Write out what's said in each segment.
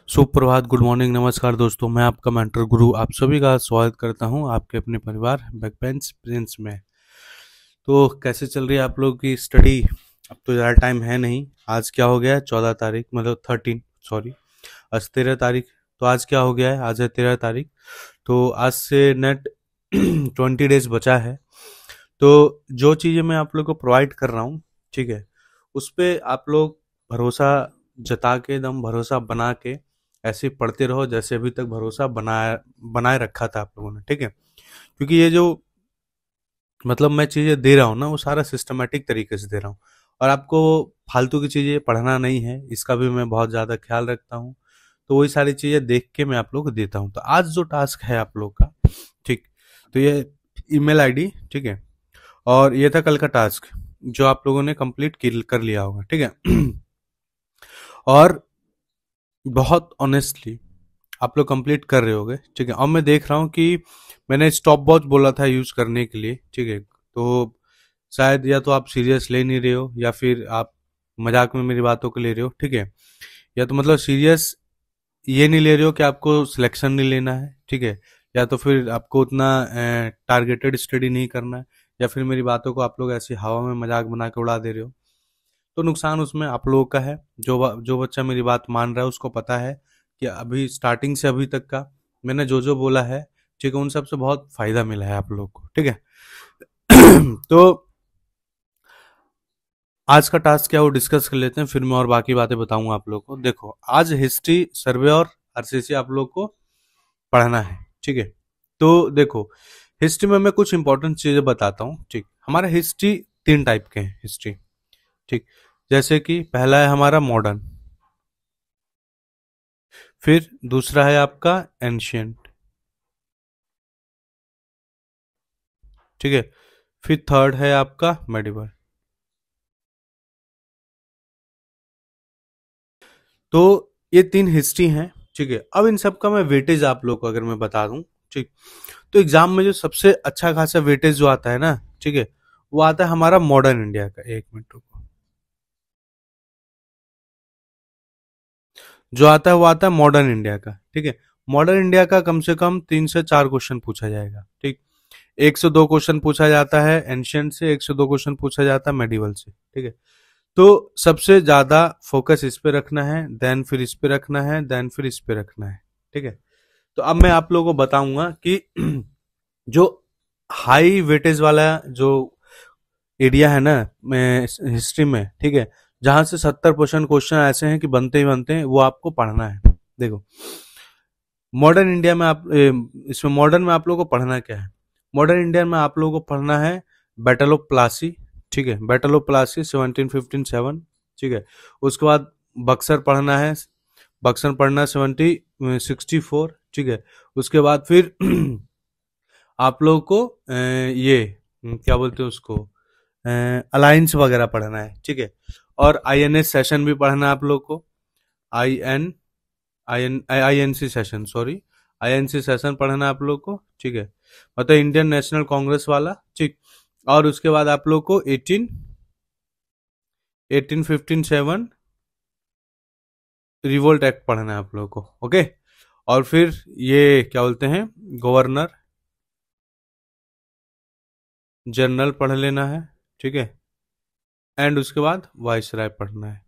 सुप्रभात, good morning, नमस्कार दोस्तों। मैं आपका मेंटर गुरु आप सभी का स्वागत करता हूं आपके अपने परिवार बैकबेंच प्रिंस में। तो कैसे चल रही है आप लोगों की स्टडी? अब तो ज़्यादा टाइम है नहीं। आज क्या हो गया है? 14 तारीख, मतलब 13, सॉरी, आज 13 तारीख। तो आज क्या हो गया है? आज है 13 तारीख। तो आज से नेट 20 डेज बचा है। तो जो चीज़ें मैं आप लोग को प्रोवाइड कर रहा हूँ, ठीक है, उस पे आप लोग भरोसा जता के, दम भरोसा बना के ऐसे ही पढ़ते रहो जैसे अभी तक भरोसा बनाए बनाए रखा था आप लोगों ने, ठीक है। क्योंकि ये जो मतलब मैं चीज़ें दे रहा हूँ ना, वो सारा सिस्टमेटिक तरीके से दे रहा हूँ, और आपको फालतू की चीज़ें पढ़ना नहीं है, इसका भी मैं बहुत ज़्यादा ख्याल रखता हूँ। तो वही सारी चीज़ें देख के मैं आप लोग को देता हूँ। तो आज जो टास्क है आप लोग का, ठीक, तो ये ईमेल आईडी, ठीक है, और ये था कल का टास्क जो आप लोगों ने कंप्लीट कर लिया होगा, ठीक है। और बहुत ऑनेस्टली आप लोग कंप्लीट कर रहे होगे, ठीक है। अब मैं देख रहा हूँ कि मैंने स्टॉप वॉच बोला था यूज करने के लिए, ठीक है। तो शायद या तो आप सीरियस ले नहीं रहे हो, या फिर आप मजाक में मेरी बातों को ले रहे हो, ठीक है। या तो मतलब सीरियस ये नहीं ले रहे हो कि आपको सिलेक्शन नहीं लेना है, ठीक है। या तो फिर आपको उतना टारगेटेड स्टडी नहीं करना है, या फिर मेरी बातों को आप लोग ऐसी हवा में मजाक बना के उड़ा दे रहे हो। तो नुकसान उसमें आप लोगों का है। जो बच्चा मेरी बात मान रहा है उसको पता है कि अभी स्टार्टिंग से अभी तक का मैंने जो जो बोला है, ठीक है, उन सब से बहुत फायदा मिला है आप लोग को, ठीक है। तो आज का टास्क क्या है वो डिस्कस कर लेते हैं, फिर मैं और बाकी बातें बताऊंगा आप लोग को। देखो, आज हिस्ट्री, सर्वे और आरसीसी आप लोग को पढ़ना है, ठीक है। तो देखो, हिस्ट्री में मैं कुछ इंपॉर्टेंट चीजें बताता हूँ, ठीक। हमारा हिस्ट्री 3 टाइप के हैं हिस्ट्री, ठीक। जैसे कि पहला है हमारा मॉडर्न, फिर दूसरा है आपका एंशियंट, ठीक है, फिर थर्ड है आपका मेडिवल। तो ये 3 हिस्ट्री हैं, ठीक है। अब इन सब का मैं वेटेज आप लोग को अगर मैं बता दूं, ठीक, तो एग्जाम में जो सबसे अच्छा खासा वेटेज जो आता है ना, ठीक है, वो आता है हमारा मॉडर्न इंडिया का। 1 मिनट रुको। जो आता है वो आता है मॉडर्न इंडिया का, ठीक है। मॉडर्न इंडिया का कम से कम 3 से 4 क्वेश्चन पूछा जाएगा, ठीक। 1 से 2 क्वेश्चन पूछा जाता है एंशियंट से, 1 से 2 क्वेश्चन पूछा जाता है मेडिवल से, ठीक है। तो सबसे ज्यादा फोकस इस पे रखना है, देन फिर इस पे रखना है, देन फिर इस पे रखना है, ठीक है। तो अब मैं आप लोगों को बताऊंगा कि जो हाई वेटेज वाला जो एरिया है ना हिस्ट्री में, ठीक है, जहां से 70% क्वेश्चन ऐसे हैं कि बनते ही बनते हैं, वो आपको पढ़ना है। देखो, मॉडर्न इंडिया में इसमें मॉडर्न में आप लोगों को पढ़ना क्या है? मॉडर्न इंडिया में आप लोगों को पढ़ना है बैटल ऑफ प्लासी, ठीक है, बैटल ऑफ प्लासी 1757, ठीक है। उसके बाद बक्सर पढ़ना है, बक्सर पढ़ना है 1764, ठीक है। उसके बाद फिर आप लोगों को ये क्या बोलते हैं उसको, अलायंस वगैरह पढ़ना है, ठीक है। और आईएनएस सेशन भी पढ़ना है आप लोग को। I N INC session, sorry, INC session पढ़ना है आप लोग को, ठीक है, मतलब इंडियन नेशनल कांग्रेस वाला, ठीक। और उसके बाद आप लोग को 1857 रिवोल्ट एक्ट पढ़ना है आप लोग को, ओके। और फिर ये क्या बोलते हैं, गवर्नर जनरल पढ़ लेना है, ठीक है। एंड उसके बाद वाइसराय पढ़ना है।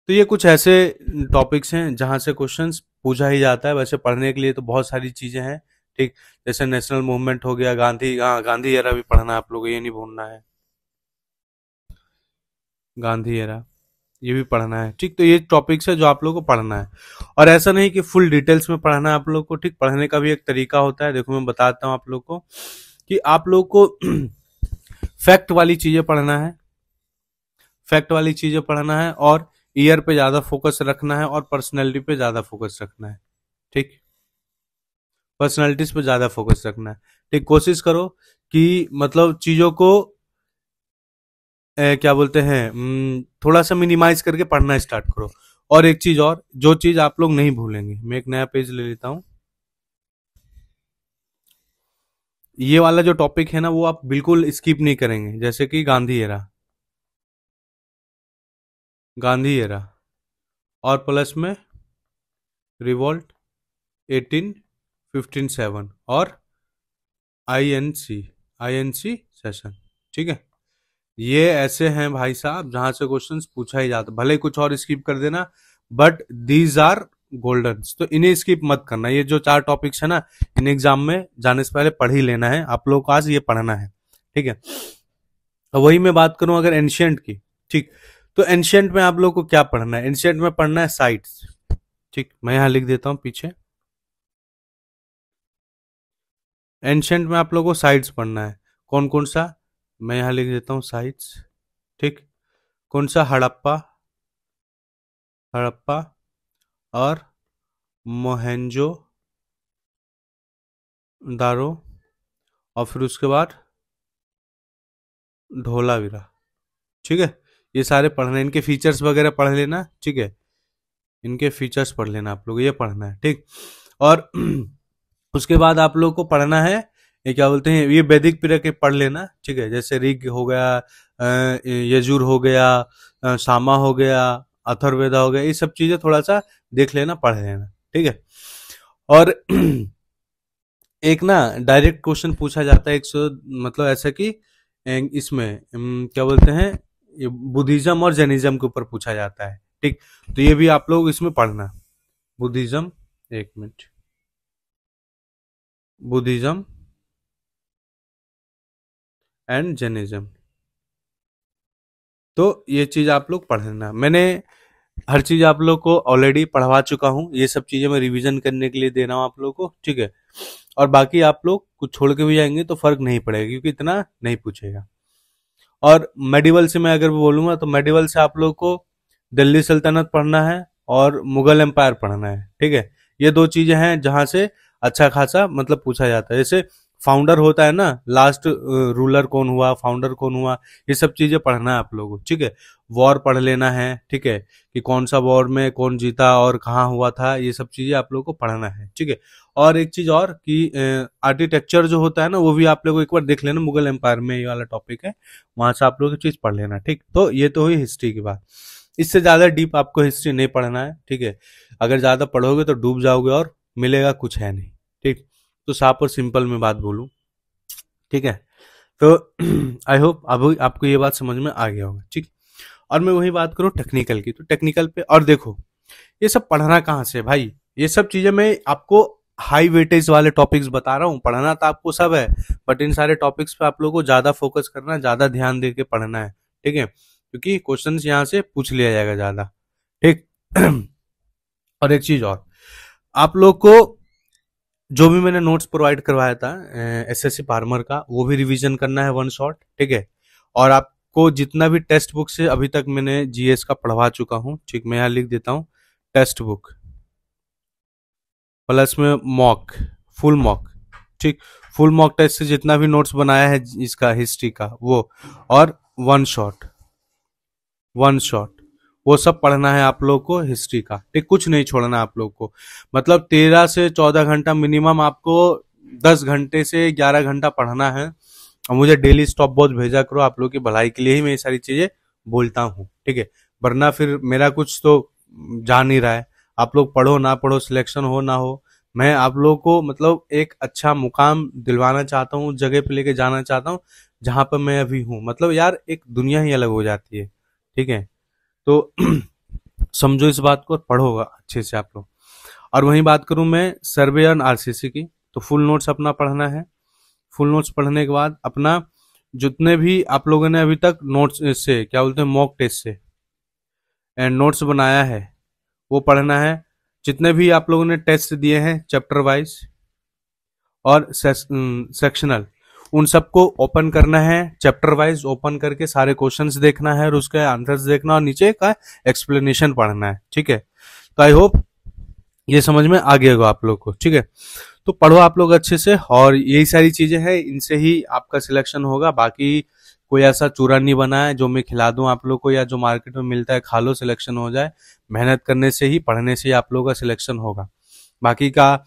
तो ये कुछ ऐसे टॉपिक्स हैं जहां से क्वेश्चंस पूछा ही जाता है। वैसे पढ़ने के लिए तो बहुत सारी चीजें हैं, ठीक। जैसे नेशनल मूवमेंट हो गया, गांधी, हाँ, गांधी एरा भी पढ़ना है आप लोगों को, ये नहीं भूलना है, गांधी एरा ये भी पढ़ना है, ठीक। तो ये टॉपिक्स है जो आप लोगों को पढ़ना है। और ऐसा नहीं कि फुल डिटेल्स में पढ़ना है आप लोग को, ठीक। पढ़ने का भी एक तरीका होता है। देखो, मैं बताता हूँ आप लोग को कि आप लोग को फैक्ट वाली चीजें पढ़ना है, फैक्ट वाली चीजें पढ़ना है, और ईयर पे ज्यादा फोकस रखना है, और पर्सनैलिटी पे ज्यादा फोकस रखना है, ठीक। पर्सनैलिटीज पे ज्यादा फोकस रखना है, ठीक। कोशिश करो कि मतलब चीजों को क्या बोलते हैं, थोड़ा सा मिनिमाइज करके पढ़ना स्टार्ट करो। और एक चीज और, जो चीज आप लोग नहीं भूलेंगे, मैं एक नया पेज ले लेता हूं। ये वाला जो टॉपिक है ना, वो आप बिल्कुल स्किप नहीं करेंगे। जैसे कि गांधी एरा, गांधी एरा, और प्लस में रिवॉल्ट, 18, 15, 7 और आई एन सी सेशन। ठीक है, ये ऐसे हैं भाई साहब जहां से क्वेश्चंस पूछा ही जाता, भले कुछ और स्किप कर देना, बट दीज आर गोल्डन। तो इन्हें स्किप मत करना। ये जो 4 टॉपिक्स है ना, इन एग्जाम में जाने से पहले पढ़ ही लेना है आप लोगों को, आज ये पढ़ना है। ठीक है, वही मैं बात करूं अगर एंशियंट की, ठीक, तो एंशियंट में आप लोग को क्या पढ़ना है? एंशियंट में पढ़ना है साइट्स। ठीक, मैं यहां लिख देता हूं पीछे, एंशियंट में आप लोगों को साइट्स पढ़ना है। कौन कौन सा? मैं यहां लिख देता हूं साइट्स। ठीक, कौन सा? हड़प्पा, हड़प्पा और मोहेंजो दारो, और फिर उसके बाद धोलावीरा। ठीक है, ये सारे पढ़ना है, इनके फीचर्स वगैरह पढ़ लेना। ठीक है, इनके फीचर्स पढ़ लेना आप लोग, ये पढ़ना है। ठीक, और उसके बाद आप लोग को पढ़ना है, ये क्या बोलते हैं, ये वैदिक पीरियड के पढ़ लेना। ठीक है, जैसे ऋग हो गया, यजुर हो गया, सामा हो गया, अथर्ववेदा हो गया, ये सब चीजें थोड़ा सा देख लेना, पढ़ लेना। ठीक है, और एक ना डायरेक्ट क्वेश्चन पूछा जाता है, मतलब ऐसा कि इसमें क्या बोलते हैं, ये बुद्धिज्म और जैनिज्म के ऊपर पूछा जाता है। ठीक, तो ये भी आप लोग इसमें पढ़ना। बुद्धिज्म, एक मिनट, बुद्धिज्म एंड जैनिज्म, तो ये चीज आप लोग पढ़ना। मैंने हर चीज आप लोग को ऑलरेडी पढ़वा चुका हूँ, ये सब चीजें मैं रिवीजन करने के लिए दे रहा हूँ आप लोग को। ठीक है, और बाकी आप लोग कुछ छोड़ के भी जाएंगे तो फर्क नहीं पड़ेगा, क्योंकि इतना नहीं पूछेगा। और मेडिवल से मैं अगर बोलूंगा तो मेडिवल से आप लोग को दिल्ली सल्तनत पढ़ना है और मुगल एम्पायर पढ़ना है। ठीक है, ये 2 चीजें हैं जहां से अच्छा खासा मतलब पूछा जाता है। जैसे फाउंडर होता है ना, लास्ट रूलर कौन हुआ, फाउंडर कौन हुआ, ये सब चीजें पढ़ना है आप लोगों को। ठीक है, वॉर पढ़ लेना है। ठीक है, कि कौन सा वॉर में कौन जीता और कहाँ हुआ था, ये सब चीजें आप लोगों को पढ़ना है। ठीक है, और एक चीज और कि आर्किटेक्चर जो होता है ना, वो भी आप लोगों को एक बार देख लेना, मुगल एम्पायर में ये वाला टॉपिक है, वहां से आप लोग ये चीज पढ़ लेना। ठीक, तो ये तो हुई हिस्ट्री की बात, इससे ज्यादा डीप आपको हिस्ट्री नहीं पढ़ना है। ठीक है, अगर ज्यादा पढ़ोगे तो डूब जाओगे और मिलेगा कुछ है नहीं। ठीक, तो साफ और सिंपल में बात बोलूं, ठीक है, तो आई होप अब आपको ये बात समझ में आ गया होगा। ठीक, और मैं वही बात करूं टेक्निकल की, तो टेक्निकल पे, और देखो ये सब पढ़ना कहाँ से भाई, ये सब चीजें मैं आपको हाई वेटेज वाले टॉपिक्स बता रहा हूँ, पढ़ना तो आपको सब है, बट इन सारे टॉपिक्स पे आप लोगों को ज्यादा फोकस करना, ज्यादा ध्यान दे के पढ़ना है। ठीक है, क्योंकि क्वेश्चंस यहाँ से पूछ लिया जाएगा ज्यादा। ठीक, और एक चीज और, आप लोग को जो भी मैंने नोट्स प्रोवाइड करवाया था एसएससी फार्मर का, वो भी रिवीजन करना है 1 शॉट। ठीक है, और आपको जितना भी टेक्स्ट बुक से अभी तक मैंने जीएस का पढ़वा चुका हूँ, ठीक, मैं यहाँ लिख देता हूँ टेक्स्ट बुक प्लस में मॉक, फुल मॉक। ठीक, फुल मॉक टेस्ट से जितना भी नोट्स बनाया है इसका हिस्ट्री का वो, और 1 शॉट, 1 शॉट, वो सब पढ़ना है आप लोग को हिस्ट्री का। ठीक, कुछ नहीं छोड़ना आप लोग को, मतलब 13 से 14 घंटा मिनिमम आपको, 10 घंटे से 11 घंटा पढ़ना है। और मुझे डेली स्टॉप वॉच भेजा करो, आप लोग की भलाई के लिए ही मैं ये सारी चीजें बोलता हूँ। ठीक है, वरना फिर मेरा कुछ तो जा नहीं रहा है। आप लोग पढ़ो ना पढ़ो, सिलेक्शन हो ना हो, मैं आप लोग को मतलब एक अच्छा मुकाम दिलवाना चाहता हूँ, उस जगह पे लेके जाना चाहता हूँ जहां पर मैं अभी हूँ। मतलब यार एक दुनिया ही अलग हो जाती है। ठीक है, तो समझो इस बात को, पढ़ो अच्छे से आप लोग। और वहीं बात करूं मैं सर्वे और आरसीसी की, तो फुल नोट्स अपना पढ़ना है। फुल नोट्स पढ़ने के बाद अपना जितने भी आप लोगों ने अभी तक नोट्स से क्या बोलते हैं मॉक टेस्ट से एंड नोट्स बनाया है, वो पढ़ना है। जितने भी आप लोगों ने टेस्ट दिए हैं चैप्टर वाइज और सेक्शनल, उन सबको ओपन करना है, चैप्टर वाइज ओपन करके सारे क्वेश्चंस देखना है और उसके आंसर्स देखना और नीचे का एक्सप्लेनेशन पढ़ना है। ठीक है, तो आई होप ये समझ में आ गया होगा आप लोग को। ठीक है, तो पढ़ो आप लोग अच्छे से, और यही सारी चीजें हैं, इनसे ही आपका सिलेक्शन होगा। बाकी कोई ऐसा चूरा नहीं बना है जो मैं खिला दूं आप लोग को, या जो मार्केट में मिलता है खा लो सिलेक्शन हो जाए। मेहनत करने से ही, पढ़ने से ही आप लोगों का सिलेक्शन होगा। बाकी का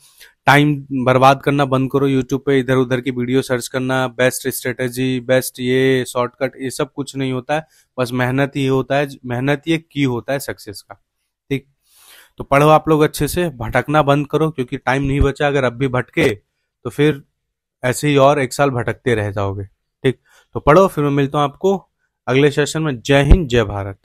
टाइम बर्बाद करना बंद करो, यूट्यूब पे इधर उधर की वीडियो सर्च करना, बेस्ट स्ट्रेटेजी, बेस्ट ये शॉर्टकट, ये सब कुछ नहीं होता है। बस मेहनत ही होता है, मेहनत ही एक की होता है सक्सेस का। ठीक, तो पढ़ो आप लोग अच्छे से, भटकना बंद करो, क्योंकि टाइम नहीं बचा। अगर अब भी भटके तो फिर ऐसे ही और एक साल भटकते रह जाओगे। ठीक, तो पढ़ो, फिर मैं मिलता हूँ आपको अगले सेशन में। जय हिंद, जय भारत।